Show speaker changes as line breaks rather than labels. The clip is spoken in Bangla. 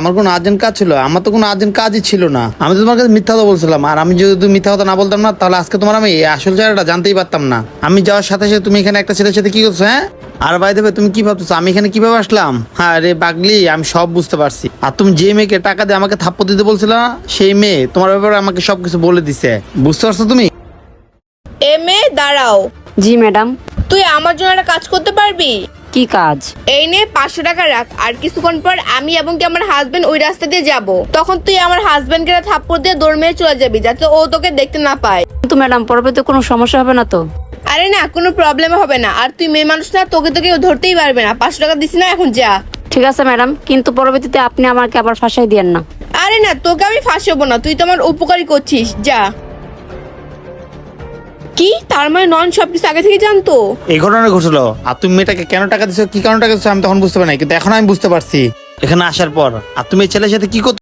আমার কোনো আর্জেন্ট কাজ ছিল? আমার তো কোনো আর্জেন্ট কাজই ছিল না। আমি তো তোমার কাছে মিথ্যা কথা বলছিলাম, আর আমি যদি মিথ্যা কথা না বলতাম না, তাহলে আজকে তোমার আমি এই আসল চেহারাটা জানতেই পারতাম না। আমি যাওয়ার সাথে সাথে তুমি এখানে একটা ছেলের সাথে কি করছো? হ্যাঁ, আর ভাই দেবে তুমি কি ভাবছো আমি এখানে কিভাবে আসলাম? হ্যাঁ রে পাগলি, আমি সব বুঝতে পারছি। আর তুমি যে মেয়েকে টাকা দিয়ে আমাকে থাপ্পড় দিতে বলছিল না, সেই মেয়ে তোমার ব্যাপারে আমাকে সবকিছু বলে দিছে। বুঝতে পারছো তুমি?
এ মেয়ে দাঁড়াও।
জি ম্যাডাম।
তুই আমার জন্য একটা কাজ করতে পারবি?
কি কাজ?
এই নে 500 টাকা রাখ, আর কিছুক্ষণ পর আমি এবং কি আমার হাজবেন্ড ওই রাস্তা দিয়ে যাব। তখন তুই আমার হাজবেন্ডকে থাপ্পড় দিয়ে দৌড় মেরে চলে যাবি, যাতে ও তোকে দেখতে না পায়।
কিন্তু ম্যাডাম পরবর্তীতে কোনো সমস্যা হবে না তো?
আরে না, কোনো প্রবলেম হবে না। আর তুই মেয়ে মানুষ না, তোকে তো কেউ ধরতেই পারবে না। 500 টাকা দিছি না, এখন যা।
ঠিক আছে ম্যাডাম, কিন্তু পরবর্তীতে আপনি আমাকে আবার ফাঁসাই দিয়েন না।
আরে না, তোকে আমি ফাঁসাবো না, তুই তো আমার উপকারী করছিস, যা। কি তার মানে নন সবকিছু আগে থেকে জানতো?
এই ঘটনা ঘটলো, আর তুমি মেয়েটাকে কেন টাকা দিছো, কি কারণে টাকা দিছো আমি তখন বুঝতে পারি না, কিন্তু এখন আমি বুঝতে পারছি এখানে আসার পর। আর তুমি এই ছেলের সাথে কি করতে